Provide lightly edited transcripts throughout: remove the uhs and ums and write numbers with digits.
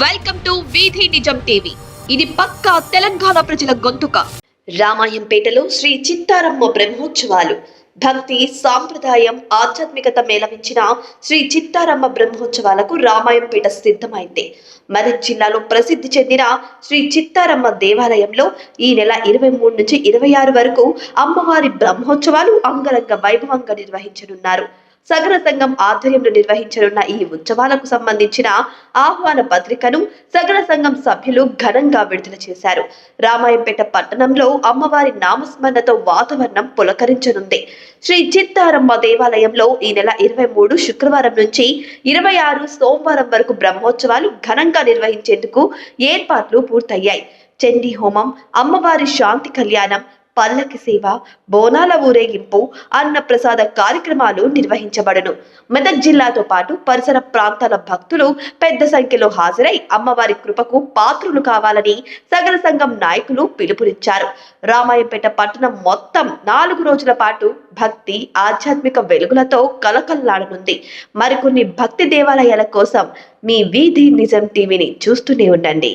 Welcome to వీధి నిజం TV. ఇది పక్కా తెలంగాణ ప్రజల గొంతుక. రామాయంపేటలో శ్రీ చిత్తారమ్మ బ్రహ్మోత్సవాలు. భక్తి, సాంప్రదాయం, ఆధ్యాత్మికత మేళవించిన శ్రీ చిత్తారమ్మ బ్రహ్మోత్సవాలకు రామాయంపేట సిద్ధమైంది. మెదక్ జిల్లాలో ప్రసిద్ధి చెందిన శ్రీ చిత్తారమ్మ దేవాలయంలో ఈ నెల 23 నుంచి 26 వరకు అమ్మవారి బ్రహ్మోత్సవాలు అంగరంగ వైభవంగా నిర్వహించనున్నారు. సగర సంఘం ఆధ్వర్యంలో నిర్వహించనున్న ఈ ఉత్సవాలకు సంబంధించిన ఆహ్వాన పత్రికను సగర సంఘం సభ్యులు ఘనంగా విడుదల చేశారు. రామాయంపేట పట్టణంలో అమ్మవారి నామస్మరణతో వాతావరణం పులకరించనుంది. శ్రీ చిత్తారమ్మ దేవాలయంలో ఈ నెల 23 శుక్రవారం నుంచి 26 సోమవారం వరకు బ్రహ్మోత్సవాలు ఘనంగా నిర్వహించేందుకు ఏర్పాట్లు పూర్తయ్యాయి. చండీ హోమం, అమ్మవారి శాంతి కళ్యాణం, పల్లకి సేవ, బోనాల ఊరేగింపు, అన్న ప్రసాద కార్యక్రమాలు నిర్వహించబడును. మెదక్ జిల్లాతో పాటు పరిసర ప్రాంతాల భక్తులు పెద్ద సంఖ్యలో హాజరై అమ్మవారి కృపకు పాత్రులు కావాలని సగర సంఘం నాయకులు పిలుపునిచ్చారు. రామాయంపేట పట్టణం మొత్తం 4 రోజుల పాటు భక్తి, ఆధ్యాత్మిక వెలుగులతో కలకల్లాడనుంది. మరికొన్ని భక్తి దేవాలయాల కోసం మీ వీధి నిజం టీవీని చూస్తూనే ఉండండి.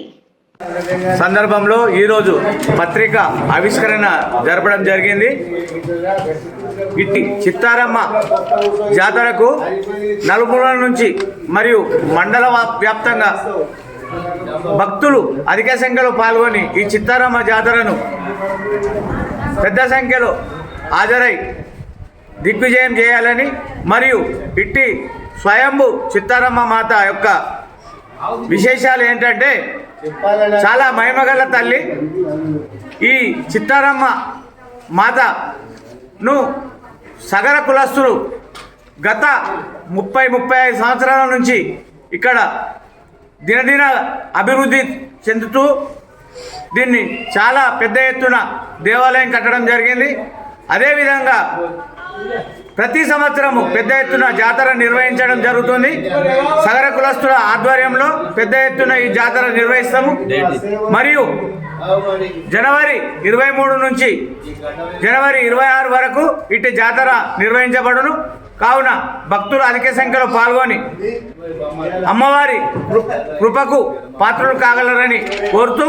సందర్భంలో ఈరోజు పత్రిక ఆవిష్కరణ జరపడం జరిగింది. ఇట్టి చిత్తారమ్మ జాతరకు నలుమూలల నుంచి మరియు మండల వ్యాప్తంగా భక్తులు అధిక సంఖ్యలో పాల్గొని ఈ చిత్తారమ్మ జాతరను పెద్ద సంఖ్యలో హాజరై దిగ్విజయం చేయాలని మరియు ఇట్టి స్వయంభు చిత్తారమ్మ మాత యొక్క విశేషాలు ఏంటంటే చాలా మహిమగల తల్లి. ఈ చిత్తారమ్మ మాతను సగర కులస్తులు గత 30-35 సంవత్సరాల నుంచి ఇక్కడ దినదిన అభివృద్ధి చెందుతూ దీన్ని చాలా పెద్ద ఎత్తున దేవాలయం కట్టడం జరిగింది. అదేవిధంగా ప్రతి సంవత్సరము పెద్ద ఎత్తున జాతర నిర్వహించడం జరుగుతుంది. సగర కులస్తుల ఆధ్వర్యంలో పెద్ద ఎత్తున ఈ జాతర నిర్వహిస్తాము. మరియు జనవరి 23 నుంచి జనవరి 26 వరకు ఇటు జాతర నిర్వహించబడును. కావున భక్తులు అధిక సంఖ్యలో పాల్గొని అమ్మవారి కృపకు పాత్రలు కాగలరని కోరుతూ,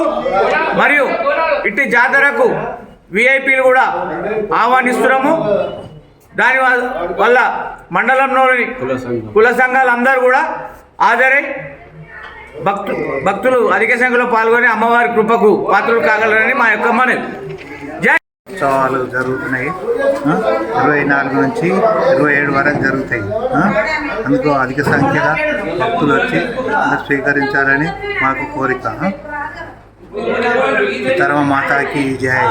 మరియు ఇటు జాతరకు విఐపీలు కూడా ఆహ్వానిస్తున్నాము. దాని వల్ల మండలంలోని కుల సంఘాలందరూ కూడా హాజరై భక్తులు అధిక సంఖ్యలో పాల్గొని అమ్మవారి కృపకు పాత్రలు కాగలరని మా యొక్క మనవి. ఉత్సవాలు జరుగుతున్నాయి. 24 నుంచి 27 వరకు జరుగుతాయి. అందుకు అధిక సంఖ్యగా భక్తులు వచ్చి స్వీకరించాలని మాకు కోరిక. చిత్తారమ్మ మాతాకి జై.